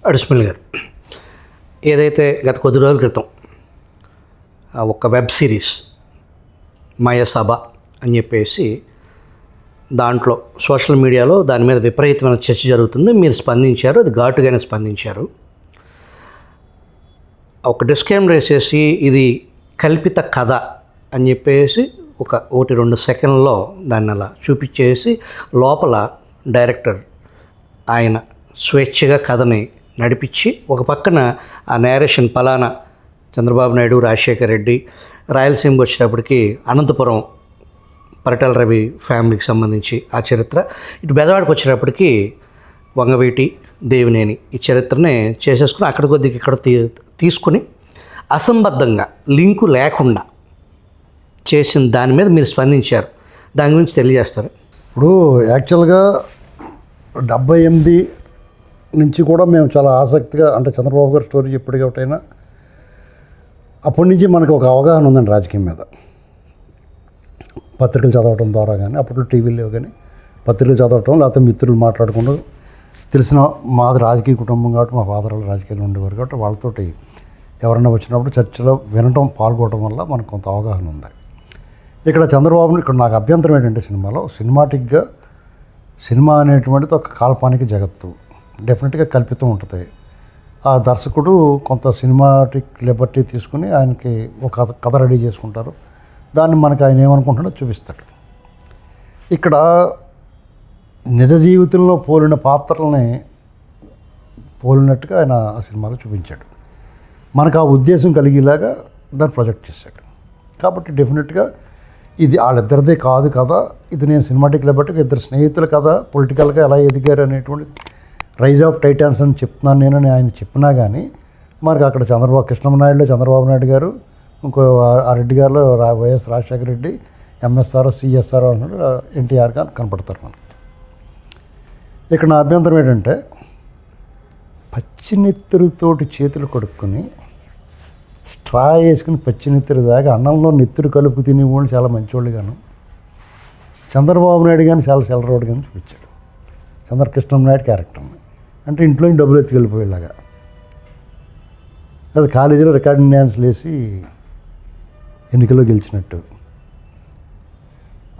అడిస్మల్ గారు, ఏదైతే గత కొద్ది రోజుల క్రితం ఒక వెబ్ సిరీస్ మయసభ అని చెప్పేసి దాంట్లో సోషల్ మీడియాలో దాని మీద విపరీతమైన చర్చ జరుగుతుంది. మీరు స్పందించారు, అది ఘాటుగానే స్పందించారు. ఒక డిస్క్లైమర్ వేసేసి ఇది కల్పిత కథ అని చెప్పేసి ఒకటి రెండు సెకండ్లో దాన్ని అలా చూపించేసి లోపల డైరెక్టర్ ఆయన స్వేచ్ఛగా కథని నడిపించి ఒక పక్కన ఆ నేరేషన్ పలానా చంద్రబాబు నాయుడు, రాజశేఖర్ రెడ్డి, రాయలసీమకి వచ్చేటప్పటికి అనంతపురం పరిటాల రవి ఫ్యామిలీకి సంబంధించి ఆ చరిత్ర, ఇటు బెజవాడకి వచ్చేటప్పటికి వంగవీటి, దేవినేని ఈ చరిత్రనే చేసేసుకుని అక్కడ కొద్దిగా ఇక్కడ తీసుకుని అసంబద్ధంగా లింకు లేకుండా చేసిన దాని మీద మీరు స్పందించారు. దాని గురించి తెలియజేస్తారు. ఇప్పుడు యాక్చువల్గా 78 నుంచి కూడా మేము చాలా ఆసక్తిగా, అంటే చంద్రబాబు గారు స్టోరీ చెప్పాడు కాబట్టైనా అప్పటి నుంచి మనకు ఒక అవగాహన ఉందండి రాజకీయం మీద. పత్రికలు చదవటం ద్వారా కానీ, అప్పట్లో టీవీలో కానీ పత్రికలు చదవటం, లేకపోతే మిత్రులు మాట్లాడుకుంటూ తెలిసిన, మాది రాజకీయ కుటుంబం కాబట్టి మా ఫాదర్ వాళ్ళు రాజకీయాలు ఉండేవారు కాబట్టి వాళ్ళతోటి ఎవరైనా వచ్చినప్పుడు చర్చలో వినటం, పాల్గొనడం వల్ల మనకు కొంత అవగాహన ఉంది. ఇక్కడ చంద్రబాబుని, ఇక్కడ నాకు అభ్యంతరం ఏంటంటే సినిమాలో సినిమాటిక్గా సినిమా అనేటువంటిది ఒక కాల్పనిక జగత్తు, డెఫినెట్గా కల్పితం ఉంటుంది. ఆ దర్శకుడు కొంత సినిమాటిక్ లిబర్టీ తీసుకుని ఆయనకి ఒక కథ రెడీ చేసుకుంటారు. దాన్ని మనకి ఆయన ఏమనుకుంటున్నాడో చూపిస్తాడు. ఇక్కడ నిజ జీవితంలో పోలిన పాత్రల్ని పోలినట్టుగా ఆయన ఆ సినిమాలో చూపించాడు. మనకు ఆ ఉద్దేశం కలిగేలాగా దాన్ని ప్రొజెక్ట్ చేశాడు. కాబట్టి డెఫినెట్గా ఇది వాళ్ళిద్దరిదే కాదు కదా, ఇది నేను సినిమాటిక్ లిబర్టీగా ఇద్దరు స్నేహితుల కథ, పొలిటికల్గా ఎలా ఎదిగారు అనేటువంటిది రైజ్ ఆఫ్ టైటాన్స్ అని చెప్తున్నాను నేను అని ఆయన చెప్పినా కానీ మనకు అక్కడ కృష్ణమనాయుడులో చంద్రబాబు నాయుడు గారు, ఇంకో ఆ రెడ్డి గారిలో YS Rajasekhara Reddy, MSR, CSR అన్నాడు, ఎన్టీఆర్ గారు కనపడతారు మనకి. ఇక్కడ నా అభ్యంతరం ఏంటంటే పచ్చినెత్తురుతోటి చేతులు కడుక్కొని స్ట్రా వేసుకుని పచ్చినెత్తురు దాకా అన్నంలో నెత్తురు కలుపు తినేవాళ్ళు చాలా మంచివాళ్ళు గాను, చంద్రబాబు నాయుడు కానీ చాలా సెలరోడు కానీ చూపించాడు కృష్ణమనాయుడు క్యారెక్టర్ని. అంటే ఇంట్లో డబ్బులు ఎత్తుకెళ్ళిపోయేలాగా, లేదా కాలేజీలో రికార్డింగ్ డ్యాన్స్లు వేసి ఎన్నికల్లో గెలిచినట్టు,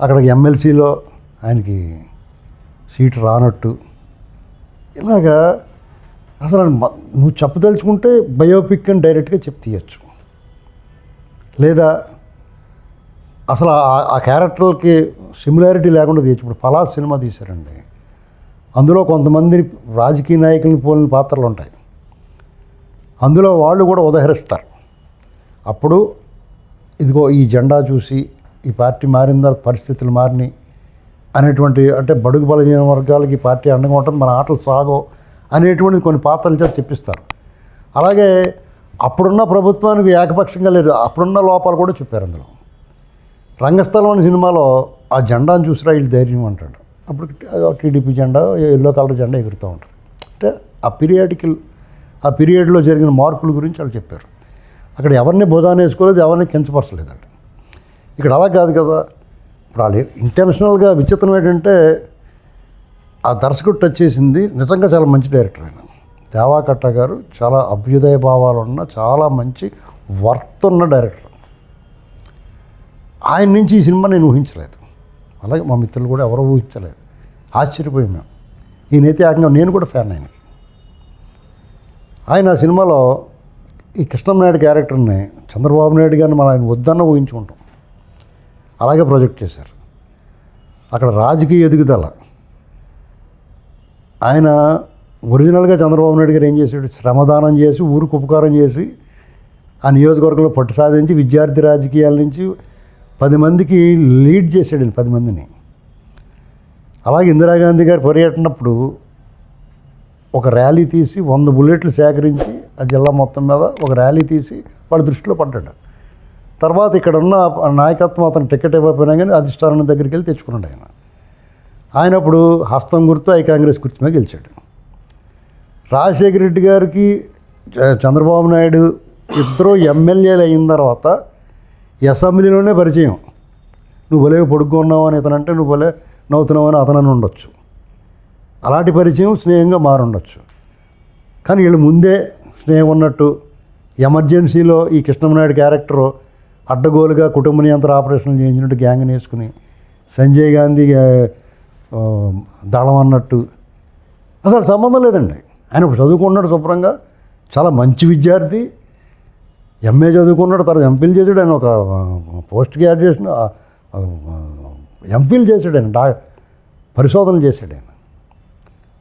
అక్కడ ఎమ్మెల్సీలో ఆయనకి సీటు రానట్టు, ఇలాగా అసలు నువ్వు చెప్పదలుచుకుంటే బయోపిక్ అని డైరెక్ట్గా తీయచ్చు. లేదా అసలు ఆ క్యారెక్టర్లకి సిమిలారిటీ లేకుండా తీయచ్చు. ఇప్పుడు పలాస్ సినిమా తీశారండి, అందులో కొంతమంది రాజకీయ నాయకులను పోలిన పాత్రలు ఉంటాయి. అందులో వాళ్ళు కూడా ఉదహరిస్తారు. అప్పుడు ఇదిగో ఈ జెండా చూసి ఈ పార్టీ మారిందా, పరిస్థితులు మారినాయి అనేటువంటి, అంటే బడుగు బలహీన వర్గాలకి పార్టీ అండగా ఉంటుంది, మన ఆటలు సాగో అనేటువంటిది కొన్ని పాత్రలు చేసి చెప్పిస్తారు. అలాగే అప్పుడున్న ప్రభుత్వానికి ఏకపక్షంగా లేదు, అప్పుడున్న లోపాలు కూడా చెప్పారు అందులో. రంగస్థలం అనే సినిమాలో ఆ జెండాను చూసిరా వీళ్ళు ధైర్యం అంటాడు. అప్పుడు టీడీపీ జెండా, ఎల్లో కలర్ జెండా ఎగురుతూ ఉంటుంది. అంటే ఆ పీరియడ్లో జరిగిన మార్పుల గురించి వాళ్ళు చెప్పారు. అక్కడ ఎవరిని భుజాన్ని వేసుకోలేదు, ఎవరిని కించపరచలేదండి. ఇక్కడ అలా కాదు కదా. ఇప్పుడు వాళ్ళు ఇంటెన్షనల్గా విచిత్రం ఏంటంటే ఆ దర్శకుడు టచ్ చేసింది నిజంగా చాలా మంచి డైరెక్టర్ ఆయన దేవాకట్ట గారు. చాలా అభ్యుదయ భావాలు ఉన్న చాలా మంచి వర్త్ ఉన్న డైరెక్టర్. ఆయన నుంచి ఈ సినిమా నేను ఊహించలేదు, అలాగే మా మిత్రులు కూడా ఎవరో ఊహించలేదు. ఆశ్చర్యపోయాం మేము. ఈయనైతే ఏకంగా నేను కూడా ఫ్యాన్ ఆయనకి. ఆయన ఆ సినిమాలో ఈ కృష్ణమనాయుడు క్యారెక్టర్ని చంద్రబాబు నాయుడు గారిని మనం ఆయన వద్దన్న ఊహించుకుంటాం, అలాగే ప్రొజెక్ట్ చేశారు. అక్కడ రాజకీయ ఎదుగుదల, ఆయన ఒరిజినల్గా చంద్రబాబు నాయుడు గారు ఏం చేశాడు, శ్రమదానం చేసి ఊరికి ఉపకారం చేసి ఆ నియోజకవర్గంలో పట్టు సాధించి విద్యార్థి రాజకీయాల నుంచి 10 మందికి లీడ్ చేశాడు, 10 మందిని. అలాగే ఇందిరాగాంధీ గారు పర్యటనప్పుడు ఒక ర్యాలీ తీసి 100 బుల్లెట్లు సేకరించి ఆ జిల్లా మొత్తం మీద ఒక ర్యాలీ తీసి వాళ్ళ దృష్టిలో పడ్డాడు. తర్వాత ఇక్కడ ఉన్న నాయకత్వం అతను టికెట్ ఇవ్వకపోయినా కానీ అధిష్టానం దగ్గరికి వెళ్ళి తెచ్చుకున్నాడు ఆయన. ఆయన అప్పుడు హస్తం గుర్తు, ఐ కాంగ్రెస్ గుర్తు మీద గెలిచాడు. రాజశేఖర రెడ్డి గారికి చంద్రబాబు నాయుడు ఇద్దరు ఎమ్మెల్యేలు అయిన తర్వాత అసెంబ్లీలోనే పరిచయం. నువ్వు భలే పొడుగ్గా ఉన్నావు అని ఇతను అంటే నువ్వు భలే నవ్వుతున్నావు అని అతనని ఉండొచ్చు. అలాంటి పరిచయం స్నేహంగా మారుండొచ్చు. కానీ వీళ్ళు ముందే స్నేహం ఉన్నట్టు ఎమర్జెన్సీలో ఈ కృష్ణమనాయుడు క్యారెక్టరు అడ్డగోలుగా కుటుంబ నియంత్రణ ఆపరేషన్లు చేయించినట్టు గ్యాంగ్ని వేసుకుని సంజయ్ గాంధీ దళం అన్నట్టు అసలు సంబంధం లేదండి. ఆయన ఇప్పుడు చదువుకున్నాడు శుభ్రంగా, చాలా మంచి విద్యార్థి, ఎంఏ చదువుకున్నాడు, తర్వాత ఎంఫిల్ చేసాడు. ఆయన ఒక పోస్ట్ గ్రాడ్యుయేషన్ ఎంఫిల్ చేసాడు. ఆయన పరిశోధనలు చేశాడు. ఆయన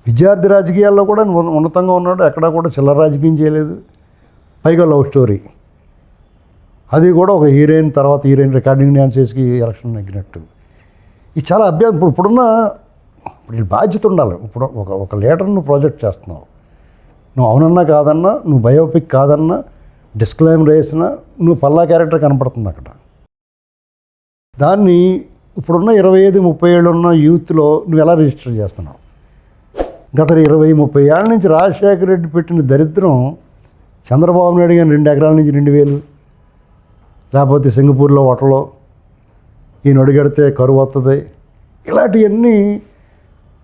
విద్యార్థి రాజకీయాల్లో కూడా ఉన్నతంగా ఉన్నాడు, ఎక్కడా కూడా చిల్లర రాజకీయం చేయలేదు. పైగా లవ్ స్టోరీ, అది కూడా ఒక హీరోయిన్, తర్వాత హీరోయిన్ రికార్డింగ్ డ్యాన్స్ చేసి ఎలక్షన్ నెగ్గినట్టు. ఇది చాలా అభ్యాసం. ఇప్పుడు బాధ్యత ఉండాలి. ఇప్పుడు ఒక లీడర్ను ప్రాజెక్ట్ చేస్తున్నావు, నువ్వు అవునన్నా కాదన్నా, నువ్వు బయోపిక్ కాదన్నా, డిస్క్లైమర్ వేసినా నువ్వు పల్లా క్యారెక్టర్ కనపడుతుంది అక్కడ. దాన్ని ఇప్పుడున్న 25-30 ఏళ్ళు ఉన్న యూత్లో నువ్వు ఎలా రిజిస్టర్ చేస్తున్నావు? గత 20-30 ఏళ్ళ నుంచి రాజశేఖర రెడ్డి పెట్టిన దరిద్రం చంద్రబాబు నాయుడు గారిని 2 ఎకరాల నుంచి 2,000, లేకపోతే సింగపూర్లో హోటల్లో ఈయన అడుగడితే కరువు వస్తుంది, ఇలాంటివన్నీ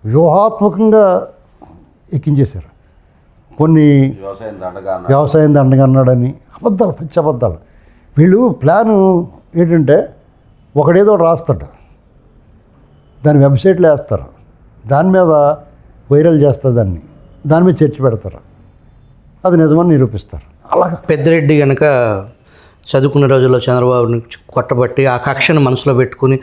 వ్యూహాత్మకంగా ఎక్కించేశారు. కొన్ని వ్యవసాయం దండగా అన్నాడని అబద్ధాలు, పిచ్చి అబద్ధాలు. వీళ్ళు ప్లాను ఏంటంటే ఒకడేదో ఒకటి రాస్తాడు, దాని వెబ్సైట్లో వేస్తారు, దాని మీద వైరల్ చేస్తారు, దాని మీద చర్చ పెడతారు, అది నిజమని నిరూపిస్తారు. అలాగా పెద్దిరెడ్డి కనుక చదువుకున్న రోజుల్లో చంద్రబాబుని కొట్టబట్టి ఆ కక్షను మనసులో పెట్టుకుని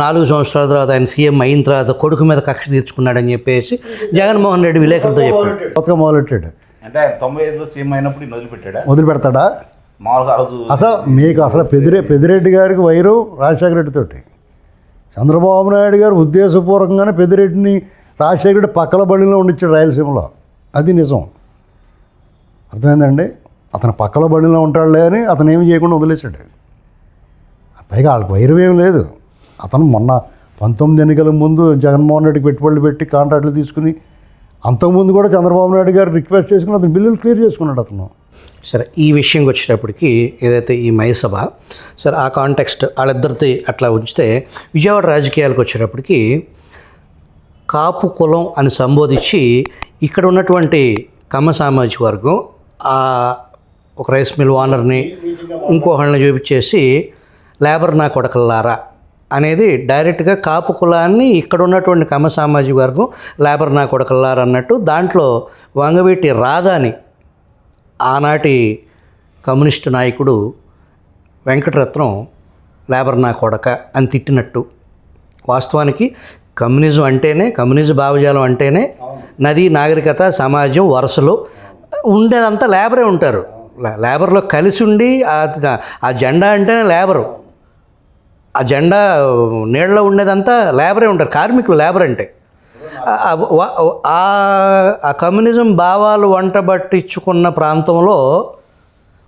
4 సంవత్సరాల తర్వాత ఆయన సీఎం అయిన తర్వాత కొడుకు మీద కక్ష తీర్చుకున్నాడని చెప్పేసి జగన్మోహన్ రెడ్డి విలేకరులతో చెప్పాడు. కొత్తగా మొదలెట్టాడు అంటే 95లో సీఎం అయినప్పుడు వదిలిపెడతాడా? మామూలుగా ఆ రోజు అసలు పెద్దిరెడ్డి గారికి వైరం రాజశేఖర రెడ్డితోటి. చంద్రబాబు నాయుడు గారు ఉద్దేశపూర్వకంగానే పెద్దిరెడ్డిని రాజశేఖర రెడ్డి పక్కల బడిలో ఉండిచ్చాడు రాయలసీమలో. అది నిజం. అర్థమైందండి? అతను పక్కల బడిలో ఉంటాడులే అని అతను ఏమి చేయకుండా వదిలేశాడు. పైగా వాళ్ళకి వైరం ఏం లేదు. అతను మొన్న 19 ఎన్నికల ముందు జగన్మోహన్ రెడ్డికి పెట్టుబడులు పెట్టి కాంట్రాక్టులు తీసుకుని, అంతకుముందు కూడా చంద్రబాబు నాయుడు గారు రిక్వెస్ట్ చేసుకుని అతను బిల్లులు క్లియర్ చేసుకున్నాడు అతను. సరే, ఈ విషయంకి వచ్చేటప్పటికి ఏదైతే ఈ మయసభ, సరే ఆ కాంటెక్స్ట్ వాళ్ళిద్దరిది అట్లా ఉంచితే, విజయవాడ రాజకీయాలకు వచ్చేటప్పటికి కాపు కులం అని సంబోధించి ఇక్కడ ఉన్నటువంటి కమ్మ సామాజిక వర్గం ఒక రైస్ మిల్ ఓనర్ని ఇంకోహళ్ళని చూపించేసి లేబర్ నా కొడకల్లారా అనేది డైరెక్ట్గా కాపు కులాన్ని ఇక్కడ ఉన్నటువంటి కమ్మ సామాజిక వర్గం లేబర్ నా కొడకల్లారా అన్నట్టు, దాంట్లో వంగవీటి రాధాని ఆనాటి కమ్యూనిస్టు నాయకుడు వెంకటరత్నం లేబర్ నా కొడక అని తిట్టినట్టు. వాస్తవానికి కమ్యూనిజం అంటేనే, కమ్యూనిజం భావజాలం అంటేనే నది, నాగరికత, సమాజం, వరుసలు ఉండేదంతా లేబరే ఉంటారు. లేబర్లో కలిసి ఉండి ఆ జెండా అంటేనే లేబరు, ఆ జెండా నీళ్ళలో ఉండేదంతా లేబరే ఉంటారు, కార్మికులు లేబర్ అంటే. ఆ కమ్యూనిజం భావాలు వంటబట్టించుకున్న ప్రాంతంలో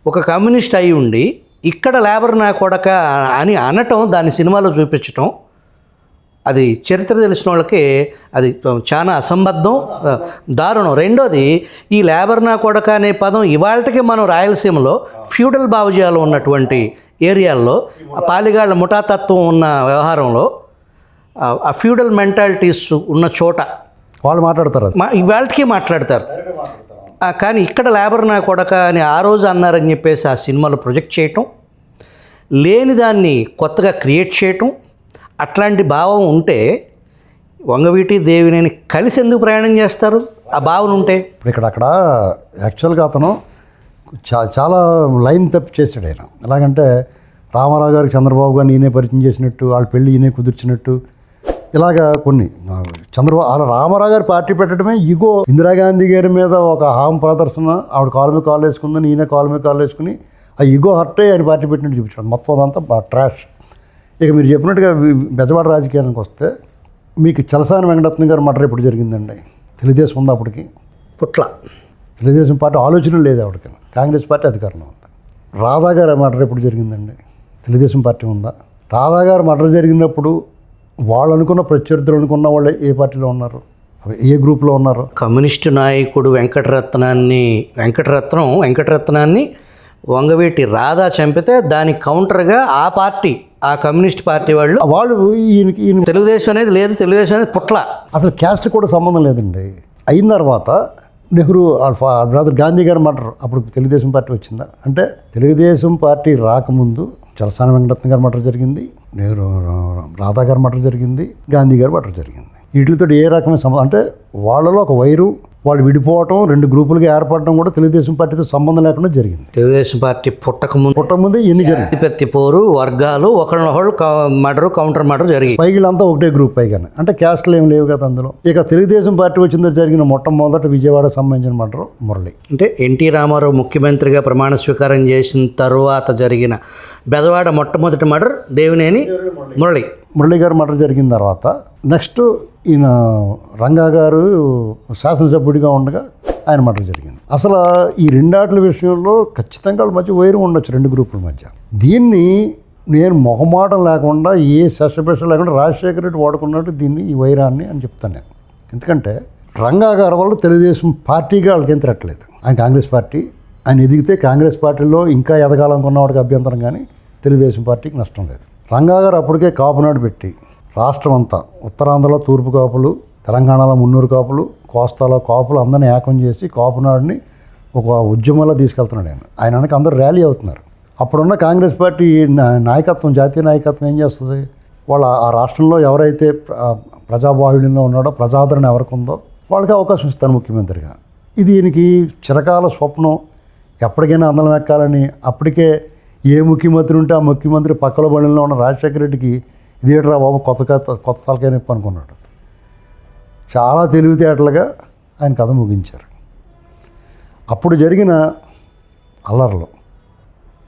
ఒక కమ్యూనిస్ట్ అయి ఉండి ఇక్కడ లేబర్ నా కొడక అని అనటం, దాన్ని సినిమాలో చూపించటం, అది చరిత్ర తెలిసిన వాళ్ళకి అది చాలా అసంబద్ధం, దారుణం. రెండోది, ఈ లేబర్ నా కొడక అనే పదం ఇవాళకి మనం రాయలసీమలో ఫ్యూడల్ భావజాలం ఉన్నటువంటి ఏరియాల్లో, పాలిగాళ్ళ ముఠాతత్వం ఉన్న వ్యవహారంలో, ఆ ఫ్యూడల్ మెంటాలిటీస్ ఉన్న చోట వాళ్ళు మాట్లాడతారు, ఇవాళకి మాట్లాడతారు. కానీ ఇక్కడ లేబర్ నా కొడక అని ఆ రోజు అన్నారని చెప్పేసి ఆ సినిమాలో ప్రొజెక్ట్ చేయటం, లేని దాన్ని కొత్తగా క్రియేట్ చేయటం, అట్లాంటి భావం ఉంటే వంగవీటి దేవినేని కలిసి ఎందుకు ప్రయాణం చేస్తారు? ఆ భావన ఉంటే. ఇప్పుడు అక్కడ యాక్చువల్గా అతను చాలా లైన్ తప్పి చేశాడు ఆయన. ఎలాగంటే రామారావు గారికి చంద్రబాబు గారిని ఈయనే పరిచయం చేసినట్టు, వాళ్ళ పెళ్ళి ఈయనే కుదిర్చినట్టు, ఇలాగా కొన్ని రామారావు గారి పార్టీ పెట్టడమే ఈగో. ఇందిరాగాంధీ గారి మీద ఒక హాం ప్రదర్శన, ఆవిడ కాలు మీద కాలు వేసుకుందని ఈయన కాలు మీద కాలు వేసుకుని ఆ ఈగో హర్టే ఆయన పార్టీ పెట్టినట్టు చూపించాడు. మొత్తం అదంతా ట్రాష్. ఇక మీరు చెప్పినట్టుగా బెజవాడ రాజకీయానికి వస్తే, మీకు చలసాని వెంకటరత్నం గారు మటర్ ఎప్పుడు జరిగిందండి? తెలుగుదేశం ఉందా అప్పటికి? పుట్ల. తెలుగుదేశం పార్టీ ఆలోచన లేదు ఆవిడకి, కాంగ్రెస్ పార్టీ అధికారంలో ఉంది. రాధా గారు మటర్ ఎప్పుడు జరిగిందండి? తెలుగుదేశం పార్టీ ఉందా? రాధా గారు మటర్ జరిగినప్పుడు వాళ్ళు అనుకున్న ప్రత్యర్థులు అనుకున్న వాళ్ళు ఏ పార్టీలో ఉన్నారు, ఏ గ్రూప్లో ఉన్నారు? కమ్యూనిస్టు నాయకుడు వెంకటరత్నాన్ని వంగవీటి రాధా చంపితే దానికి కౌంటర్గా ఆ పార్టీ ఆ కమ్యూనిస్ట్ పార్టీ వాళ్ళు వాళ్ళు ఈయన తెలుగుదేశం అనేది లేదు, తెలుగుదేశం అనేది పుట్ల. అసలు క్యాస్ట్ కూడా సంబంధం లేదండి. అయిన తర్వాత నెహ్రూ బ్రదర్ గాంధీ గారు మర్డర్, అప్పుడు తెలుగుదేశం పార్టీ వచ్చిందా అంటే తెలుగుదేశం పార్టీ రాకముందు చలసాని వెంకటరత్న గారు మర్డర్ జరిగింది, నెహ్రూ రాధా గారు మర్డర్ జరిగింది, గాంధీ గారు మర్డర్ జరిగింది. వీటితో ఏ రకమైన సంబంధం అంటే వాళ్ళలో ఒక వైరు, వాళ్ళు విడిపోవటం, రెండు గ్రూపులుగా ఏర్పడటం కూడా తెలుగుదేశం పార్టీతో సంబంధం లేకుండా జరిగింది. తెలుగుదేశం పార్టీ పుట్టకముందే ఎన్ని జరిగింది, ఆధిపత్య పోరు, వర్గాలు, ఒకరినొకళ్ళు మర్డర్, కౌంటర్ మర్డర్ జరిగి పైగిలంతా ఒకటే గ్రూప్ పైగానే, అంటే క్యాస్ట్లు ఏం లేవు కదా అందులో. ఇక తెలుగుదేశం పార్టీ వచ్చిందో జరిగిన మొట్టమొదటి విజయవాడకు సంబంధించిన మర్డర్ మురళి. అంటే ఎన్టీ రామారావు ముఖ్యమంత్రిగా ప్రమాణ స్వీకారం చేసిన తరువాత జరిగిన బెదవాడ మొట్టమొదటి మర్డర్ దేవినేని మురళి గారు మర్డర్ జరిగిన తర్వాత నెక్స్ట్ ఈయన రంగా గారు శాసనసభ్యుడిగా ఉండగా ఆయన మర్డర్ జరిగింది. అసలు ఈ రెండాట్ల విషయంలో ఖచ్చితంగా వాళ్ళ మధ్య వైరం ఉండొచ్చు, రెండు గ్రూపుల మధ్య. దీన్ని నేను మొహమాటం లేకుండా ఏ సెషపెష లేకుండా రాజశేఖర రెడ్డి వాడుకున్నట్టు దీన్ని, ఈ వైరాన్ని అని చెప్తాను నేను. ఎందుకంటే రంగా గారి వల్ల తెలుగుదేశం పార్టీగా వాళ్ళకేం తిరగట్లేదు. ఆయన కాంగ్రెస్ పార్టీ, ఆయన ఎదిగితే కాంగ్రెస్ పార్టీలో ఇంకా ఎదగాలనుకున్నవాడికి అభ్యంతరం, కానీ తెలుగుదేశం పార్టీకి నష్టం లేదు. రంగా గారు అప్పటికే కాపునాడు పెట్టి రాష్ట్రం అంతా, ఉత్తరాంధ్రలో తూర్పు కాపులు, తెలంగాణలో మున్నూరు కాపులు, కోస్తాలో కాపులు అందరినీ ఏకం చేసి కాపునాడుని ఒక ఉద్యమంలో తీసుకెళ్తున్నాడు ఆయన వెనక అందరూ ర్యాలీ అవుతున్నారు. అప్పుడున్న కాంగ్రెస్ పార్టీ నాయకత్వం, జాతీయ నాయకత్వం ఏం చేస్తుంది, వాళ్ళ ఆ రాష్ట్రంలో ఎవరైతే ప్రజాబాహుళ్యంలో ఉన్నాడో, ప్రజాదరణ ఎవరికి ఉందో వాళ్ళకి అవకాశం ఇస్తారు ముఖ్యమంత్రిగా. ఇది ఈయనకి చిరకాల స్వప్నం, ఎప్పటికైనా అందలం ఎక్కాలని. అప్పటికే ఏ ముఖ్యమంత్రి ఉంటే ఆ ముఖ్యమంత్రి పక్కల బడిలో ఉన్న రాజశేఖర రెడ్డికి ఇదేట్రా బాబు కొత్త తలకాయ నొప్పి అనుకున్నాడు. చాలా తెలివితేటలుగా ఆయన కథ ముగించారు. అప్పుడు జరిగిన అల్లర్లు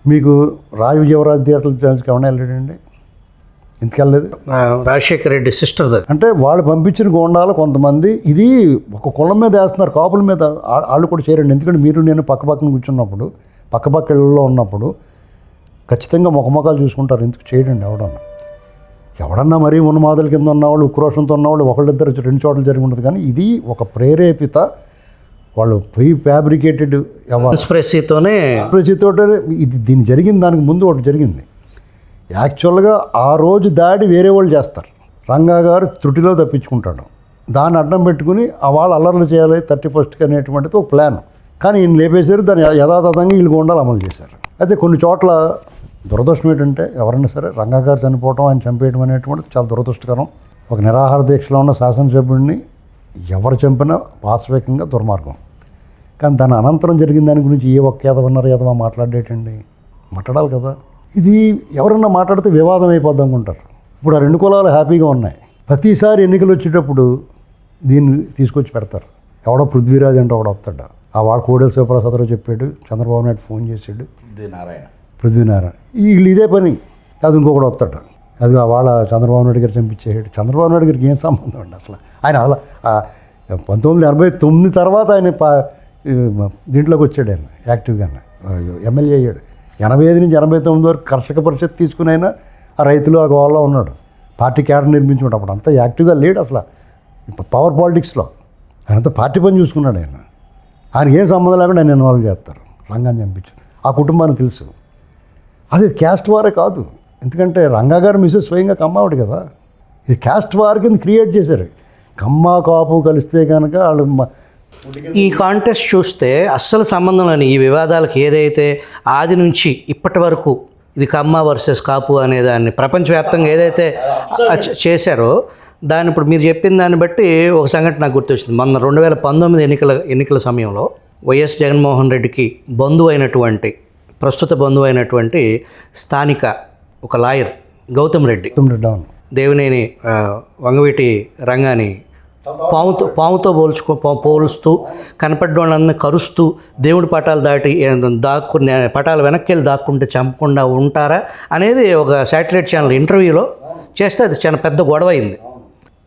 మీకు విజయవరాజు థియేటర్లు ఏమన్నా వెళ్ళాడండి? ఎందుకు వెళ్ళలేదు? రాజశేఖర రెడ్డి సిస్టర్ అంటే వాళ్ళు పంపించిన గోండాలు కొంతమంది ఇది ఒక కులం మీద వేస్తున్నారు, కాపుల మీద వాళ్ళు కూడా చేరండి. ఎందుకంటే మీరు నేను పక్కపక్కన కూర్చున్నప్పుడు, పక్కపక్క ఇళ్ళలో ఉన్నప్పుడు ఖచ్చితంగా ముఖముఖాలు చూసుకుంటారు. ఎందుకు చేయడండి? ఎవడన్నా మరీ ఉన్మాదుల కింద ఉన్నవాళ్ళు, ఉక్రోషంతో ఉన్నవాళ్ళు ఒకళ్ళిద్దరు రెండు చోట్ల జరిగి ఉంటుంది. కానీ ఇది ఒక ప్రేరేపిత, వాళ్ళు ఫ్యాబ్రికేటెడ్ ఎక్స్ప్రెసితోనే ఇది దీన్ని జరిగింది. దానికి ముందు ఒకటి జరిగింది. యాక్చువల్గా ఆ రోజు దాడి వేరే వాళ్ళు చేస్తారు, రంగా గారు త్రుటిలో తప్పించుకుంటాడు. దాన్ని అడ్డం పెట్టుకుని ఆ వాళ్ళు అల్లర్లు చేయాలి 31st అనేటువంటిది ఒక ప్లాన్. కానీ ఈయన లేపేశారు, దాన్ని యథాతథంగా వీళ్ళు గోండాలు అమలు చేశారు. అయితే కొన్ని చోట్ల దురదృష్టం ఏంటంటే ఎవరైనా సరే రంగా గారు చనిపోవటం, ఆయన చంపేయడం అనేటువంటిది చాలా దురదృష్టకరం. ఒక నిరాహార దీక్షలో ఉన్న శాసనసభ్యుడిని ఎవరు చంపినా వాస్తవికంగా దుర్మార్గం. కానీ దాని అనంతరం జరిగిన దాని గురించి ఏ ఒక్క ఎదవా మాట్లాడేటండి? మాట్లాడాలి కదా. ఇది ఎవరన్నా మాట్లాడితే వివాదం అయిపోద్దాం అనుకుంటారు. ఇప్పుడు ఆ రెండు కులాలు హ్యాపీగా ఉన్నాయి. ప్రతిసారి ఎన్నికలు వచ్చేటప్పుడు దీన్ని తీసుకొచ్చి పెడతారు. ఎవడో పృథ్వీరాజ్ అంటే ఒకడు వస్తాడు, ఆ వాడు కోడెల శివప్రసాదరావు చెప్పాడు, చంద్రబాబు నాయుడు ఫోన్ చేశాడు, పృథ్వీనారాయణ వీళ్ళు ఇదే పని. అది ఇంకొకటి వస్తాడు, అది వాళ్ళ చంద్రబాబు నాయుడు గారు చంపించేసాడు. చంద్రబాబు నాయుడు గారికి ఏం సంబంధం అండి అసలు? ఆయన అలా 1989 తర్వాత ఆయన దీంట్లోకి వచ్చాడు, ఆయన యాక్టివ్గా ఎమ్మెల్యే అయ్యాడు. 85 నుంచి 89 వరకు కర్షక పరిషత్ తీసుకుని అయినా ఆ రైతులు ఆ గోవాలో ఉన్నాడు, పార్టీ క్యాడర్ నిర్మించుకుంటాడు. అప్పుడు అంతా యాక్టివ్గా లేడు అసలు పవర్ పాలిటిక్స్లో. ఆయనంతా పార్టీ పని చూసుకున్నాడు. ఆయనకి ఏం సంబంధం లేకుండా ఆయన ఇన్వాల్వ్ చేస్తారు. రంగాన్ని చంపించారు. ఆ కుటుంబానికి తెలుసు. అది క్యాస్ట్ వారే కాదు, ఎందుకంటే రంగా గారు మిసెస్ స్వయంగా కమ్మావిడ కదా. ఇది క్యాస్ట్ వార్ కింద క్రియేట్ చేశారు. కమ్మ కాపు కలిస్తే కనుక వాళ్ళు ఈ కాంటెస్ట్ చూస్తే అస్సలు సంబంధం లేని ఈ వివాదాలకు ఏదైతే ఆది నుంచి ఇప్పటి వరకు ఇది కమ్మ వర్సెస్ కాపు అనే దాన్ని ప్రపంచవ్యాప్తంగా ఏదైతే చేశారో దాన్ని ఇప్పుడు మీరు చెప్పిన దాన్ని బట్టి ఒక సంఘటన నాకు గుర్తొచ్చింది. మొన్న 2019 ఎన్నికల సమయంలో వైఎస్ జగన్మోహన్ రెడ్డికి ప్రస్తుత బంధువు అయినటువంటి స్థానిక ఒక లాయర్ గౌతమ్ రెడ్డి దేవినేని వంగవీటి రంగాని పాముతో పోలుస్తూ కనపడ్డ వాళ్ళని కరుస్తూ దేవుడి పటాలు దాక్కుని పటాలు వెనక్కి వెళ్ళి దాక్కుంటే చంపకుండా ఉంటారా అనేది ఒక శాటిలైట్ ఛానల్ ఇంటర్వ్యూలో చేస్తే అది చాలా పెద్ద గొడవ అయింది.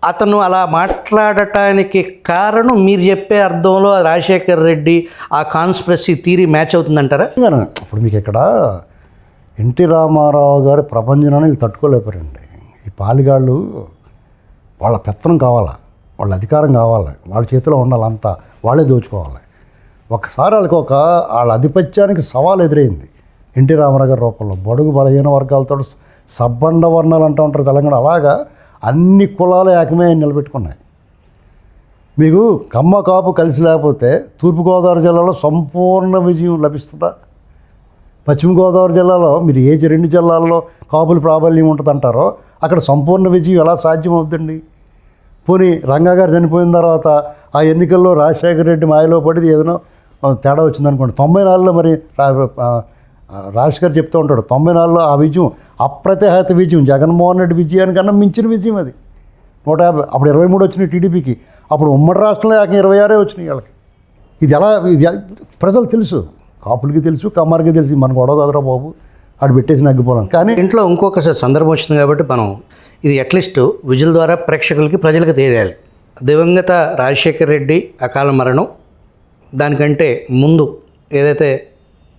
అతను అలా మాట్లాడటానికి కారణం మీరు చెప్పే అర్థంలో రాజశేఖర్ రెడ్డి ఆ కాన్స్పిరసీ థియరీ మ్యాచ్ అవుతుందంటారా? ఇప్పుడు మీకు ఇక్కడ ఎన్టీ రామారావు గారి ప్రపంచాన్ని వీళ్ళు తట్టుకోలేపారండి. ఈ పాలిగాళ్ళు వాళ్ళ పెత్తనం కావాలా, వాళ్ళ అధికారం కావాలి, వాళ్ళ చేతిలో ఉండాలి, అంతా వాళ్ళే దోచుకోవాలి. ఒకసారి వాళ్ళ ఆధిపత్యానికి సవాల్ ఎదురైంది ఎన్టీ రామారావు గారి రూపంలో. బడుగు బలహీన వర్గాలతో సబ్బండ వర్ణాలు అంటూ ఉంటారు తెలంగాణ. అలాగా అన్ని కులాలు ఏకమే నిలబెట్టుకున్నాయి. మీకు కమ్మ కాపు కలిసి లేకపోతే తూర్పుగోదావరి జిల్లాలో సంపూర్ణ విజయం లభిస్తుందా? పశ్చిమ గోదావరి జిల్లాలో మీరు ఏ 2 జిల్లాల్లో కాపులు ప్రాబల్యం ఉంటుంది అంటారో అక్కడ సంపూర్ణ విజయం ఎలా సాధ్యం అవుతుందండి? పోనీ రంగా గారు చనిపోయిన తర్వాత ఆ ఎన్నికల్లో రాజశేఖర రెడ్డి మాయలో పడి ఏదైనా తేడా వచ్చిందనుకోండి. 94లో మరి రాజశేఖర్ చెప్తూ ఉంటాడు 94లో ఆ విజయం అప్రతిహత విజయం, జగన్మోహన్ రెడ్డి విజయానికన్నా మించిన విజయం అది. 150, అప్పుడు 23 వచ్చినాయి టీడీపీకి, అప్పుడు ఉమ్మడి రాష్ట్రంలో 26 వచ్చినాయి వాళ్ళకి. ఇది ప్రజలు తెలుసు, కాపులకి తెలుసు, కమ్మారికి తెలుసు. మనకు గొడవ కదరా బాబు ఆడు పెట్టేసి నగ్గిపోవడం. కానీ ఇంట్లో ఇంకొకసారి సందర్భం వచ్చింది కాబట్టి మనం ఇది అట్లీస్ట్ విజువల్ ద్వారా ప్రేక్షకులకి ప్రజలకు తెలియాలి. దివంగత రాజశేఖర్ రెడ్డి అకాల మరణం, దానికంటే ముందు ఏదైతే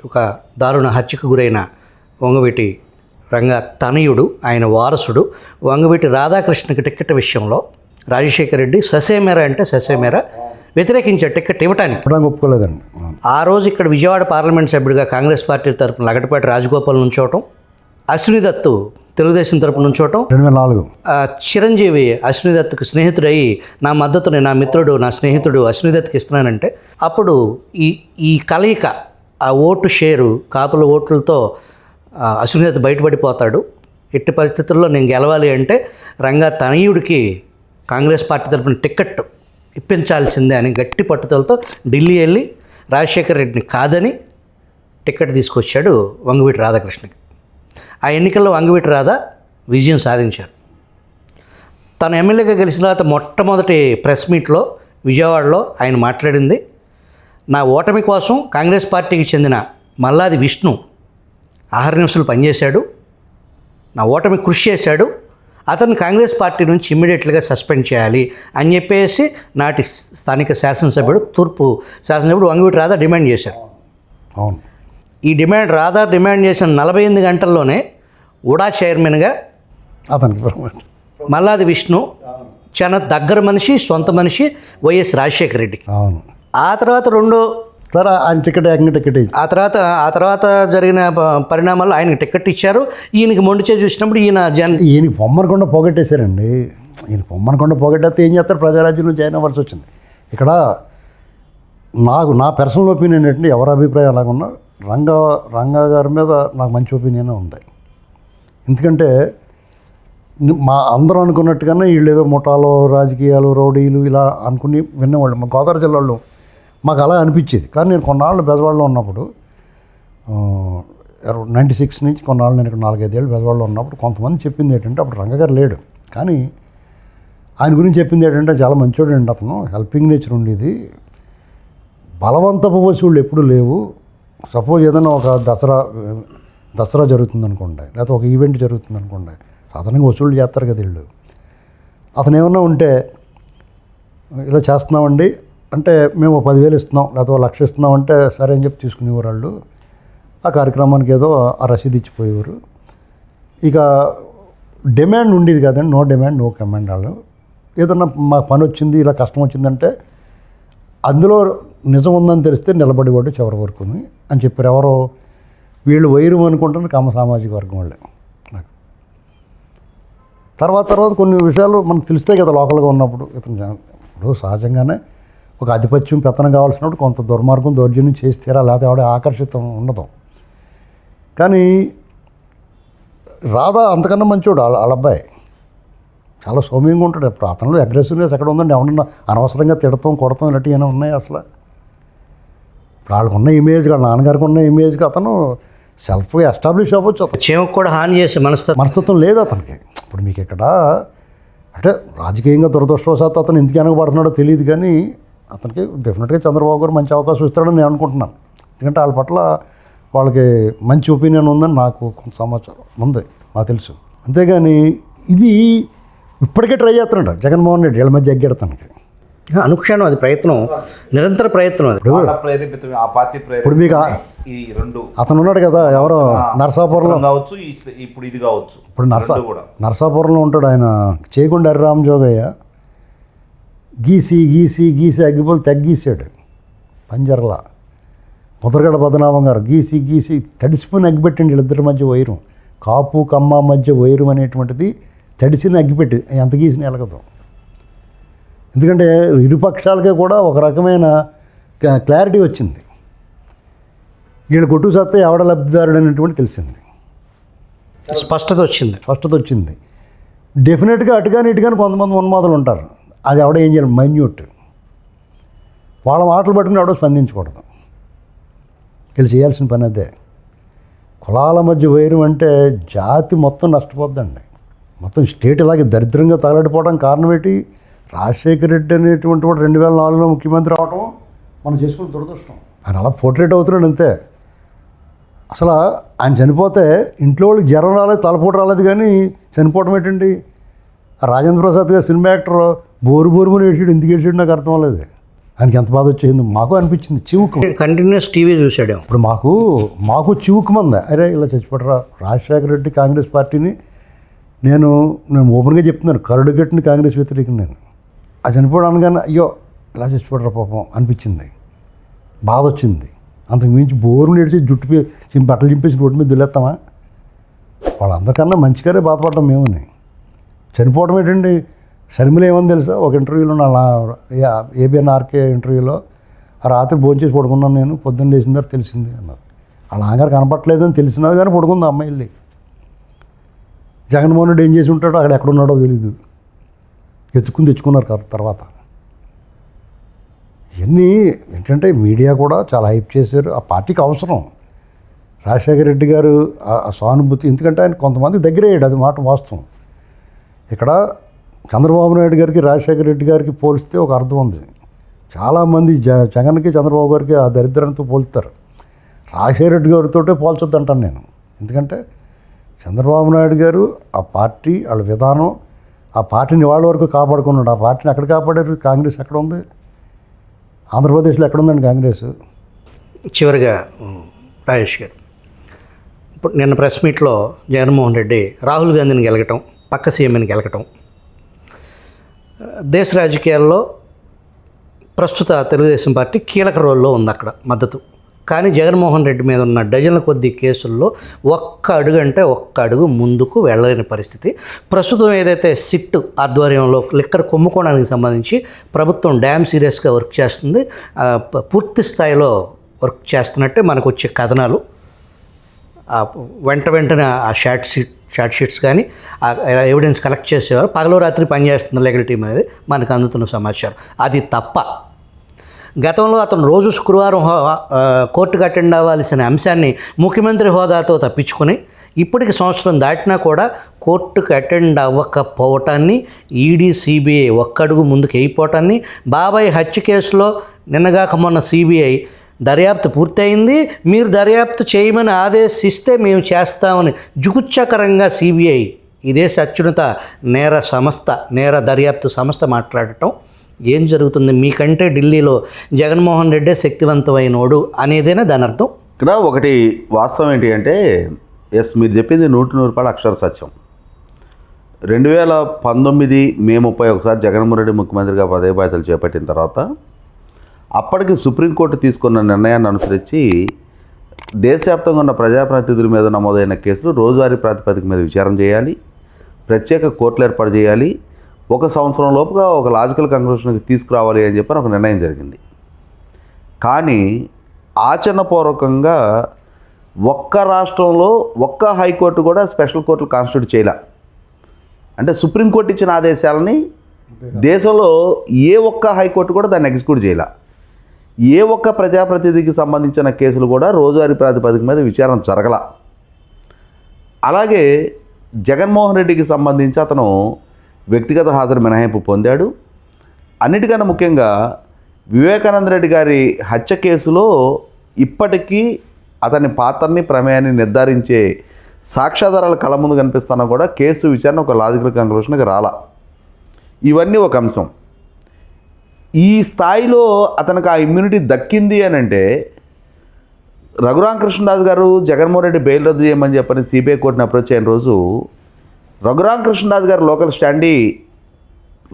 ఒక దారుణ హత్యకు గురైన వంగవీటి రంగా తనయుడు, ఆయన వారసుడు వంగవీటి రాధాకృష్ణకి టికెట్ విషయంలో రాజశేఖర్ రెడ్డి ససేమేర అంటే ససేమేర వ్యతిరేకించారు టికెట్ ఇవ్వటానికి. ఒప్పుకోలేదండి. ఆ రోజు ఇక్కడ విజయవాడ పార్లమెంట్ సభ్యుడిగా కాంగ్రెస్ పార్టీ తరపున లగడపాటి రాజగోపాల్ నుంచోవటం, అశ్విని దత్తు తెలుగుదేశం తరపున నుంచోవటం, 2004 చిరంజీవి అశ్విని దత్తుకు స్నేహితుడయ్యి నా మద్దతుని నా మిత్రుడు నా స్నేహితుడు అశ్విని దత్తుకి ఇస్తున్నానంటే అప్పుడు ఈ కలయిక ఆ ఓటు షేరు కాపుల ఓట్లతో అశ్విని దత్తు బయటపడిపోతాడు. ఎట్టి పరిస్థితుల్లో నేను గెలవాలి అంటే రంగా తనయుడికి కాంగ్రెస్ పార్టీ తరపున టికెట్ ఇప్పించాల్సిందే అని గట్టి పట్టుదలతో ఢిల్లీ వెళ్ళి రాజశేఖర్ రెడ్డిని కాదని టికెట్ తీసుకొచ్చాడు వంగవీటి రాధాకృష్ణకి. ఆ ఎన్నికల్లో వంగవీటి రాధ విజయం సాధించారు. తను ఎమ్మెల్యేగా గెలిచిన తర్వాత మొట్టమొదటి ప్రెస్ మీట్లో విజయవాడలో ఆయన మాట్లాడింది, నా ఓటమి కోసం కాంగ్రెస్ పార్టీకి చెందిన మల్లాది విష్ణు ఆహర్నిశలు పనిచేశాడు, నా ఓటమి కృషి చేశాడు, అతన్ని కాంగ్రెస్ పార్టీ నుంచి ఇమ్మీడియట్గా సస్పెండ్ చేయాలి అని చెప్పేసి నాటి స్థానిక శాసనసభ్యుడు, తూర్పు శాసనసభ్యుడు వంగవీటి రాధా డిమాండ్ చేశారు. అవును. ఈ రాధా డిమాండ్ చేసిన 48 గంటల్లోనే ఉడా చైర్మన్గా అతనికి మల్లాది విష్ణు చాలా దగ్గర మనిషి, సొంత మనిషి వైఎస్ రాజశేఖర రెడ్డికి. అవును. ఆ తర్వాత ఆయన టికెట్ ఆ తర్వాత జరిగిన పరిణామాల్లో ఆయనకి టికెట్ ఇచ్చారు. ఈయనకి మొండిచే చూసినప్పుడు ఈయనకి పొమ్మనకుండా పోగొట్టేశారండి. ఈయన పొమ్మనకుండా పోగొట్టేస్తే ఏం చేస్తారు, ప్రజారాజ్యంలో జాయిన్ అవ్వాల్సి వచ్చింది. ఇక్కడ నా పర్సనల్ ఒపీనియన్ ఏంటంటే ఎవరి అభిప్రాయం అలాగున్నా రంగా గారి మీద నాకు మంచి ఒపీనియన్ ఉంది. ఎందుకంటే అందరూ అనుకున్నట్టుగానే వీళ్ళు ఏదో ముఠాలో రాజకీయాలు రౌడీలు ఇలా అనుకుని వినేవాళ్ళు. మా గోదావరి జిల్లాలో మాకు అలా అనిపించేది. కానీ నేను కొన్నాళ్ళు బెజవాడలో ఉన్నప్పుడు 96 నుంచి కొన్నాళ్ళు నేను ఇక్కడ 4-5 ఏళ్ళు బెజవాడలో ఉన్నప్పుడు కొంతమంది చెప్పింది ఏంటంటే అప్పుడు రంగగారు లేడు, కానీ ఆయన గురించి చెప్పింది ఏంటంటే చాలా మంచోడు అండి, అతను హెల్పింగ్ నేచర్ ఉండేది, బలవంతపు వసూళ్ళు ఎప్పుడు లేవు. సపోజ్ ఏదైనా ఒక దసరా జరుగుతుంది అనుకోండి, లేకపోతే ఒక ఈవెంట్ జరుగుతుంది అనుకోండి, సాధారణంగా వసూళ్ళు చేస్తారు కదా వీళ్ళు. అతను ఏమన్నా ఉంటే ఇలా చేస్తున్నామండి అంటే మేము 10,000 ఇస్తున్నాం లేకపోతే 1,00,000 ఇస్తున్నాం అంటే సరే అని చెప్పి తీసుకునేవారు వాళ్ళు. ఆ కార్యక్రమానికి ఏదో ఆ రసీదు ఇచ్చిపోయేవారు. ఇక డిమాండ్ ఉండేది కదండి, నో డిమాండ్ నో కమాండ్. వాళ్ళు ఏదన్నా మా పని వచ్చింది ఇలా కష్టం వచ్చిందంటే అందులో నిజం ఉందని తెలిస్తే నిలబడేవాడు చివరి వరకు అని చెప్పారు. ఎవరో వీళ్ళు వైరం అనుకుంటున్న కమ్మ సామాజిక వర్గం వాళ్ళే. తర్వాత కొన్ని విషయాలు మనకు తెలుస్తాయి కదా లోకల్గా ఉన్నప్పుడు. ఇప్పుడు సహజంగానే ఒక ఆధిపత్యం పెత్తనం కావాల్సినప్పుడు కొంత దుర్మార్గం దౌర్జన్యం చేసి తీరా, లేకపోతే ఆవిడ ఆకర్షితం ఉండదు. కానీ రాధా అంతకన్నా మంచోడు. వాళ్ళ అబ్బాయి చాలా సౌమ్యంగా ఉంటాడు. ఇప్పుడు అతనిలో అగ్రెసివ్నెస్ ఎక్కడ ఉందండి? ఎవరన్నా అనవసరంగా తిడతాం కొడతాం ఇలాంటివి ఏమైనా ఉన్నాయి అసలు? ఇప్పుడు వాళ్ళకున్న ఇమేజ్, వాళ్ళ నాన్నగారికి ఉన్న ఇమేజ్కి అతను సెల్ఫ్గా ఎస్టాబ్లిష్ అవ్వచ్చు. అతను చేమకు కూడా హాని చేసే మనస్తత్వం లేదు అతనికి. ఇప్పుడు మీకు ఇక్కడ అంటే రాజకీయంగా దురదృష్టవశాత్తు అతను ఎందుకు వెనకబడుతున్నాడో తెలియదు, కానీ అతనికి డెఫినెట్గా చంద్రబాబు గారు మంచి అవకాశం ఇస్తాడని నేను అనుకుంటున్నాను. ఎందుకంటే వాళ్ళ పట్ల వాళ్ళకి మంచి ఒపీనియన్ ఉందని నాకు కొంత సమాచారం ఉంది, నాకు తెలుసు. అంతేగాని ఇది ఇప్పటికే ట్రై చేస్తున్నాడు జగన్మోహన్ రెడ్డి వీళ్ళ మధ్య ఎగ్గెడతానికి. అనుక్షణం అది ప్రయత్నం, నిరంతర ప్రయత్నం. ఇప్పుడు మీకు అతను ఉన్నాడు కదా, ఎవరో నరసాపురంలో కావచ్చు, ఇప్పుడు ఇది కావచ్చు. ఇప్పుడు నరసాపురంలో ఉంటాడు ఆయన, చేయకుండా హరిరామ్ జోగయ్య గీసి అగ్గిపోలు తగ్గీసాడు పంజర్లా. ముద్రగడ పద్మనాభం గారు గీసి తడిసిపోయిన అగ్గిపెట్టండి వీళ్ళిద్దరి మధ్య వైరం. కాపు కమ్మ మధ్య వైరం అనేటువంటిది తడిసిన అగ్గిపెట్టి ఎంత గీసిన ఎలగదు. ఎందుకంటే ఇరుపక్షాలకే కూడా ఒక రకమైన క్లారిటీ వచ్చింది. వీళ్ళు కొట్టు సత్తే ఎవడ లబ్ధిదారుడు అనేటువంటి తెలిసింది, స్పష్టత వచ్చింది. డెఫినెట్గా అటుగాని ఇటుగాని కొంతమంది ఉన్మాదులు ఉంటారు. అది ఎవడ ఏం చేయాలి, మైన్యూట్. వాళ్ళ మాటలు పట్టుకుని ఎవడో స్పందించకూడదు. వీళ్ళు చేయాల్సిన పని అదే. కులాల మధ్య వైరం అంటే జాతి మొత్తం నష్టపోద్దండి. మొత్తం స్టేట్ ఇలాగే దరిద్రంగా తగలడిపోవడం కారణం ఏంటి? రాజశేఖర రెడ్డి అనేటువంటి వాడు 2004లో ముఖ్యమంత్రి అవడం మనం చేసుకున్న దురదృష్టం. ఆయన అలా పోర్ట్రేట్ అవుతున్నాడు అంతే. అసలు ఆయన చనిపోతే ఇంట్లో వాళ్ళకి జ్వరం రాలేదు, తలపోటు రాలేదు, కానీ చనిపోవడం ఏంటండి? ఆ రాజేంద్ర ప్రసాద్ గారు సినిమా యాక్టర్ బోరుని ఏడ్చాడు. ఎందుకు ఏడ్చాడు నాకు అర్థం అవ్వలేదు. ఆయనకి ఎంత బాధ వచ్చేసింది. మాకు అనిపించింది చివుకు. కంటిన్యూస్ టీవీ చూసాడు. ఇప్పుడు మాకు చివుకు మంది, అరే ఇలా చచ్చిపోడరా. రాజశేఖర రెడ్డి కాంగ్రెస్ పార్టీని నేను ఓపెన్గా చెప్తున్నాను, కరుడుగట్టిన కాంగ్రెస్ వ్యతిరేకం నేను. అది చనిపోవడం అనగానే అయ్యో ఇలా చచ్చిపోడరా పాపం అనిపించింది, బాధ వచ్చింది. అంతకు మించి బోరు నేడిచి బట్టలు చింపేసి రోడ్డు మీద దులేస్తామా? వాళ్ళందరికన్నా మంచిగానే బాధపడ్డాం మేముని. చనిపోవడం ఏంటండి? షర్మిల ఏమని తెలుసా, ఒక ఇంటర్వ్యూలో ఏబిఎన్ ఆర్కే ఇంటర్వ్యూలో, ఆ రాత్రి భోంచేసి పడుకున్నాను నేను, పొద్దున్న లేచిన తర్వాత తెలిసింది అన్నది. వాళ్ళ నాన్నగారు కనపట్లేదని తెలిసినది కానీ పడుకుంది అమ్మాయి వెళ్ళి. జగన్మోహన్ రెడ్డి ఏం చేసి ఉంటాడో, అక్కడ ఎక్కడున్నాడో తెలీదు. తెచ్చుకున్నారు తర్వాత. ఇవన్నీ ఏంటంటే మీడియా కూడా చాలా హైప్ చేశారు. ఆ పార్టీకి అవసరం రాజశేఖర రెడ్డి గారు ఆ సానుభూతి. ఎందుకంటే ఆయన కొంతమంది దగ్గరయ్యాడు, అది మాట వాస్తవం. ఇక్కడ చంద్రబాబు నాయుడు గారికి రాజశేఖర రెడ్డి గారికి పోలిస్తే ఒక అర్థం ఉంది. చాలామంది జగన్కి చంద్రబాబు గారికి ఆ దరిద్రంతో పోలుస్తారు. రాజశేఖర రెడ్డి గారితో పోల్చొద్దు అంటాను నేను. ఎందుకంటే చంద్రబాబు నాయుడు గారు ఆ పార్టీ వాళ్ళ విధానం, ఆ పార్టీని వాళ్ళ వరకు కాపాడుకున్నాడు. ఆ పార్టీని ఎక్కడ కాపాడారు? కాంగ్రెస్ ఎక్కడ ఉంది? ఆంధ్రప్రదేశ్లో ఎక్కడుందండి కాంగ్రెస్? చివరిగా రాజేష్ గారు, ఇప్పుడు నిన్న ప్రెస్ మీట్లో జగన్మోహన్ రెడ్డి రాహుల్ గాంధీని గెలగటం, పక్క సీఎంని గెలగటం, దేశ రాజకీయాల్లో ప్రస్తుత తెలుగుదేశం పార్టీ కీలక రోల్లో ఉంది అక్కడ మద్దతు. కానీ జగన్మోహన్ రెడ్డి మీద ఉన్న డజన్ల కొద్ది కేసుల్లో ఒక్క అడుగు ముందుకు వెళ్ళలేని పరిస్థితి. ప్రస్తుతం ఏదైతే సిట్ ఆధ్వర్యంలో లిక్కర్ కుంభకోణానికి సంబంధించి ప్రభుత్వం డ్యామ్ సీరియస్గా వర్క్ చేస్తుంది, పూర్తి స్థాయిలో వర్క్ చేస్తున్నట్టే మనకు వచ్చే కథనాలు. వెంటనే ఆ షార్ట్ షీట్స్ కానీ ఆ ఎవిడెన్స్ కలెక్ట్ చేసేవారు పగలు రాత్రి పనిచేస్తున్న లీగల్ టీం అనేది మనకు అందుతున్న సమాచారం. అది తప్ప గతంలో అతను రోజు శుక్రవారం కోర్టుకు అటెండ్ అవ్వాల్సిన అంశాన్ని ముఖ్యమంత్రి హోదాతో తప్పించుకొని ఇప్పటికి సంవత్సరం దాటినా కూడా కోర్టుకు అటెండ్ అవ్వకపోవటాన్ని, ఈడీ సిబిఐ ఒక్కడుగు ముందుకు అయిపోవటాన్ని, బాబాయ్ హత్య కేసులో నిన్నగాక మొన్న సిబిఐ దర్యాప్తు పూర్తయింది, మీరు దర్యాప్తు చేయమని ఆదేశిస్తే మేము చేస్తామని జుగుప్సాకరంగా సిబిఐ, ఇదే అత్యున్నత నేర దర్యాప్తు సంస్థ మాట్లాడటం. ఏం జరుగుతుంది? మీకంటే ఢిల్లీలో జగన్మోహన్ రెడ్డే శక్తివంతమైనోడు అనేదేనా దాని అర్థం? ఇక్కడ ఒకటి వాస్తవం ఏంటి అంటే, మీరు చెప్పింది 100% అక్షర సత్యం. 2019 మే 31 జగన్మోహన్ రెడ్డి ముఖ్యమంత్రిగా బాధ్యతలు చేపట్టిన తర్వాత అప్పటికి సుప్రీంకోర్టు తీసుకున్న నిర్ణయాన్ని అనుసరించి దేశవ్యాప్తంగా ఉన్న ప్రజాప్రతినిధుల మీద నమోదైన కేసులు రోజువారీ ప్రాతిపదిక మీద విచారణ చేయాలి, ప్రత్యేక కోర్టులు ఏర్పాటు చేయాలి, 1 సంవత్సరం లోపుగా ఒక లాజికల్ కంక్లూషన్కి తీసుకురావాలి అని చెప్పి ఒక నిర్ణయం జరిగింది. కానీ ఆచరణపూర్వకంగా ఒక్క రాష్ట్రంలో ఒక్క హైకోర్టు కూడా స్పెషల్ కోర్టులు కాన్స్టిట్యూట్ చేయలే. అంటే సుప్రీంకోర్టు ఇచ్చిన ఆదేశాలని దేశంలో ఏ ఒక్క హైకోర్టు కూడా దాన్ని ఎగ్జిక్యూట్ చేయలే. ఏ ఒక్క ప్రజాప్రతినిధికి సంబంధించిన కేసులు కూడా రోజువారీ ప్రాతిపదిక మీద విచారణ జరగల. అలాగే జగన్మోహన్ రెడ్డికి సంబంధించి అతను వ్యక్తిగత హాజరు మినహాయింపు పొందాడు. అన్నిటికన్నా ముఖ్యంగా వివేకానంద రెడ్డి గారి హత్య కేసులో ఇప్పటికీ అతని పాత్రని ప్రమేయాన్ని నిర్ధారించే సాక్ష్యాధారాలు కళ్ళ ముందు కనిపిస్తున్నా కూడా కేసు విచారణ ఒక లాజికల్ కంక్లూషన్కి రాలా. ఇవన్నీ ఒక అంశం. ఈ స్థాయిలో అతనికి ఆ ఇమ్యూనిటీ దక్కింది అని అంటే రఘురామకృష్ణరాజు గారు జగన్మోహన్ రెడ్డి బెయిల్ రద్దు చేయమని చెప్పని సిబిఐ కోర్టుని అప్రోచ్ అయిన రోజు రఘురామకృష్ణరాజు గారు లోకల్ స్టాండీ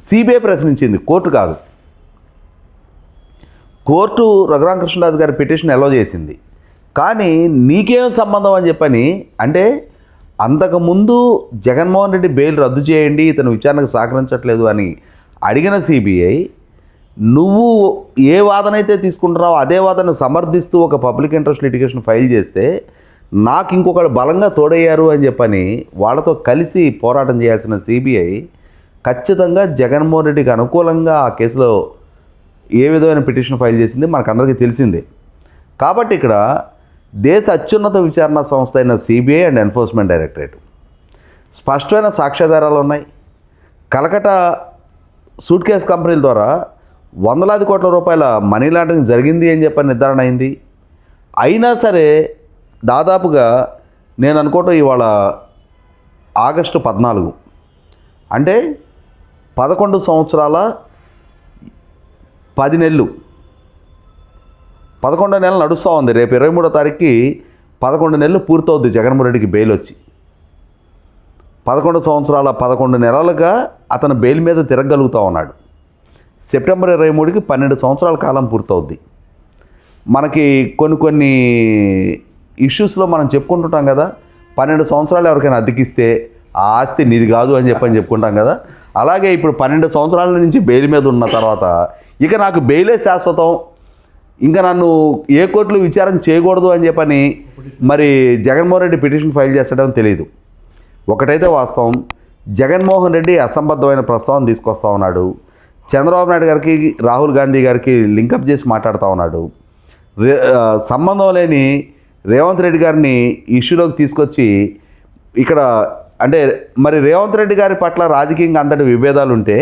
సిబిఐ ప్రశ్నించింది, కోర్టు కాదు. కోర్టు రఘురామకృష్ణరాజు గారి పిటిషన్ అలో చేసింది. కానీ నీకేం సంబంధం అని చెప్పని, అంటే అంతకుముందు జగన్మోహన్ రెడ్డి బెయిల్ రద్దు చేయండి, ఇతను విచారణకు సహకరించట్లేదు అని అడిగిన సిబిఐ నువ్వు ఏ వాదన అయితే తీసుకుంటున్నావో అదే వాదన సమర్థిస్తూ ఒక పబ్లిక్ ఇంట్రెస్ట్ లిటిగేషన్ ఫైల్ చేస్తే నాకు ఇంకొకరు బలంగా తోడయ్యారు అని చెప్పని వాళ్ళతో కలిసి పోరాటం చేయాల్సిన సిబిఐ ఖచ్చితంగా జగన్మోహన్ రెడ్డికి అనుకూలంగా ఆ కేసులో ఏ విధమైన పిటిషన్ ఫైల్ చేసింది మనకందరికీ తెలిసిందే. కాబట్టి ఇక్కడ దేశ అత్యున్నత విచారణ సంస్థ అయిన సిబిఐ అండ్ ఎన్ఫోర్స్మెంట్ డైరెక్టరేట్ స్పష్టమైన సాక్ష్యాధారాలు ఉన్నాయి. కలకటా సూట్ కేస్ కంపెనీల ద్వారా వందలాది కోట్ల రూపాయల మనీ లాండరింగ్ జరిగింది అని చెప్పి నిర్ధారణ అయింది. అయినా సరే దాదాపుగా నేను అనుకోవటం ఇవాళ ఆగస్టు 14 అంటే 11 సంవత్సరాల 10 నెలలు 11వ నెల నడుస్తూ ఉంది. రేపు 23వ తారీఖుకి 11 నెలలు పూర్తవుద్ది జగన్మోహన్ రెడ్డికి బెయిల్ వచ్చి. 11 సంవత్సరాల 11 నెలలుగా అతను బెయిల్ మీద తిరగలుగుతూ ఉన్నాడు. సెప్టెంబర్ 23కి 12 సంవత్సరాల కాలం పూర్తవుద్ది. మనకి కొన్ని ఇష్యూస్లో మనం చెప్పుకుంటుంటాం కదా, 12 సంవత్సరాలు ఎవరికైనా అద్దెకిస్తే ఆ ఆస్తి నీది కాదు అని చెప్పుకుంటాం కదా. అలాగే ఇప్పుడు 12 సంవత్సరాల నుంచి బెయిల్ మీద ఉన్న తర్వాత ఇక నాకు బెయిలే శాశ్వతం, ఇంకా నన్ను ఏ కోర్టులో విచారణ చేయకూడదు అని చెప్పని మరి జగన్మోహన్ రెడ్డి పిటిషన్ ఫైల్ చేస్తాడని తెలియదు. ఒకటైతే వాస్తవం, జగన్మోహన్ రెడ్డి అసంబద్ధమైన ప్రస్తావన తీసుకొస్తా ఉన్నాడు. చంద్రబాబు నాయుడు గారికి రాహుల్ గాంధీ గారికి లింకప్ చేసి మాట్లాడుతూ ఉన్నాడు. సంబంధం లేని రేవంత్ రెడ్డి గారిని ఇష్యూలోకి తీసుకొచ్చి ఇక్కడ అంటే మరి రేవంత్ రెడ్డి గారి పట్ల రాజకీయంగా అంతటి విభేదాలు ఉంటే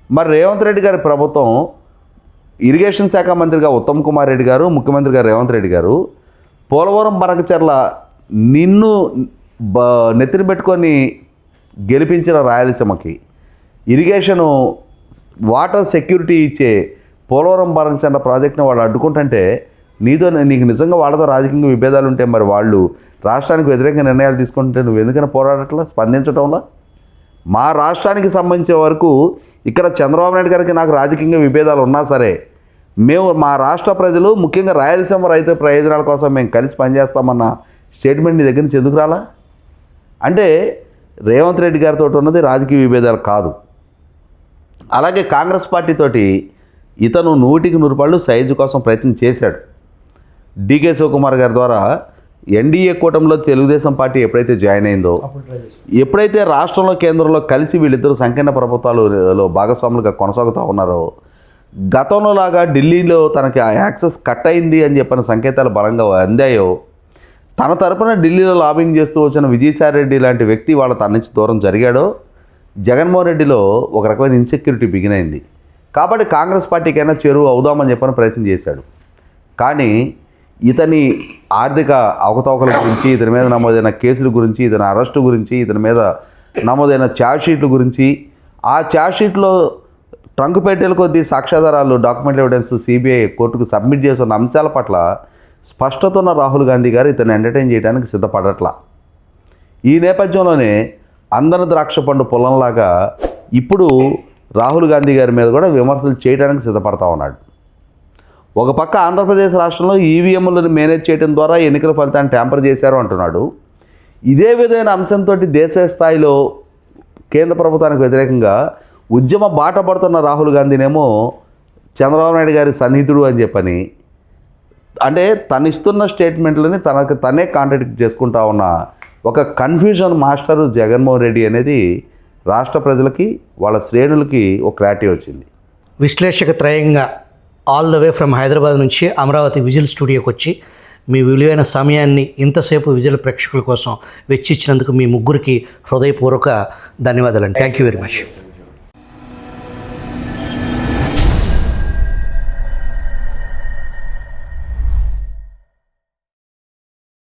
మరి రేవంత్ రెడ్డి గారి ప్రభుత్వం ఇరిగేషన్ శాఖ మంత్రిగా ఉత్తమ్ కుమార్ రెడ్డి గారు, ముఖ్యమంత్రిగా రేవంత్ రెడ్డి గారు పోలవరం బనకచెర్ల నిన్ను నెత్తిన పెట్టుకొని గెలిపించిన రాయలసీమకి ఇరిగేషను వాటర్ సెక్యూరిటీ ఇచ్చే పోలవరం బనకచెర్ల ప్రాజెక్ట్ని వాళ్ళు అడ్డుకుంటుంటే నీకు నిజంగా వాళ్ళతో రాజకీయ విభేదాలు ఉంటే మరి వాళ్ళు రాష్ట్రానికి వ్యతిరేకంగా నిర్ణయాలు తీసుకుంటే నువ్వు ఎందుకైనా పోరాడట్లా, స్పందించడంలా? మా రాష్ట్రానికి సంబంధించే వరకు ఇక్కడ చంద్రబాబు నాయుడు గారికి నాకు రాజకీయ విభేదాలు ఉన్నా సరే మేము మా రాష్ట్ర ప్రజలు ముఖ్యంగా రాయలసీమ రైతు ప్రయోజనాల కోసం మేము కలిసి పనిచేస్తామన్న స్టేట్మెంట్ నీ దగ్గర నుంచి ఎందుకు రాలా? అంటే రేవంత్ రెడ్డి గారితో ఉన్నది రాజకీయ విభేదాలు కాదు. అలాగే కాంగ్రెస్ పార్టీతోటి ఇతను 100కి 100 పళ్ళు సైజు కోసం ప్రయత్నం చేశాడు. డికే శివకుమార్ గారి ద్వారా ఎన్డీఏ కూటమిలో తెలుగుదేశం పార్టీ ఎప్పుడైతే జాయిన్ అయిందో, ఎప్పుడైతే రాష్ట్రంలో కేంద్రంలో కలిసి వీళ్ళిద్దరూ సంకీర్ణ ప్రభుత్వాలలో భాగస్వాములుగా కొనసాగుతూ ఉన్నారో, గతంలో లాగా ఢిల్లీలో తనకి ఆ యాక్సెస్ కట్ అయింది అని చెప్పిన సంకేతాలు బలంగా అందాయో, తన తరపున ఢిల్లీలో లాబింగ్ చేస్తూ వచ్చిన విజయసాయి రెడ్డి లాంటి వ్యక్తి వాళ్ళ తన నుంచి దూరం జరిగాడో, జగన్మోహన్ రెడ్డిలో ఒక రకమైన ఇన్సెక్యూరిటీ బిగిన్ అయింది. కాబట్టి కాంగ్రెస్ పార్టీకైనా చేరువ అవుదామని చెప్పని ప్రయత్నం చేశాడు. కానీ ఇతని ఆర్థిక అవకతవకల గురించి, ఇతని మీద నమోదైన కేసుల గురించి, ఇతని అరెస్టు గురించి, ఇతని మీద నమోదైన ఛార్జ్షీట్ల గురించి, ఆ ఛార్జ్షీట్లో ట్రంక్ పెట్టేల కొద్దీ సాక్ష్యాధారాలు, డాక్యుమెంట్ ఎవిడెన్స్ సిబిఐ కోర్టుకు సబ్మిట్ చేస్తున్న అంశాల పట్ల స్పష్టత ఉన్న రాహుల్ గాంధీ గారు ఇతన్ని ఎంటర్టైన్ చేయడానికి సిద్ధపడట్లా. ఈ నేపథ్యంలోనే అందన ద్రాక్ష పండు పొలంలాగా ఇప్పుడు రాహుల్ గాంధీ గారి మీద కూడా విమర్శలు చేయడానికి సిద్ధపడతా ఉన్నాడు. ఒక పక్క ఆంధ్రప్రదేశ్ రాష్ట్రంలో ఈవీఎంలను మేనేజ్ చేయడం ద్వారా ఎన్నికల ఫలితాన్ని ట్యాంపర్ చేశారు అంటున్నాడు. ఇదే విధమైన అంశంతో దేశ స్థాయిలో కేంద్ర ప్రభుత్వానికి వ్యతిరేకంగా ఉద్యమ బాట పడుతున్న రాహుల్ గాంధీనేమో చంద్రబాబు నాయుడు గారి సన్నిహితుడు అని చెప్పని, అంటే తనిస్తున్న స్టేట్మెంట్లని తనకు తనే కాంట్రాడిక్ట్ చేసుకుంటా ఉన్న ఒక కన్ఫ్యూజన్ మాస్టర్ జగన్మోహన్ రెడ్డి అనేది రాష్ట్ర ప్రజలకి, వాళ్ళ శ్రేణులకి ఒక క్లారిటీ వచ్చింది. విశ్లేషక త్రయంగా all the way from Hyderabad నుంచి అమరావతి విజిల్ స్టూడియోకి వచ్చి మీ విలువైన సమయాన్ని ఇంతసేపు విజిల్ ప్రేక్షకుల కోసం వెచ్చించినందుకు మీ ముగ్గురికి హృదయపూర్వక ధన్యవాదాలండి. Thank you very much.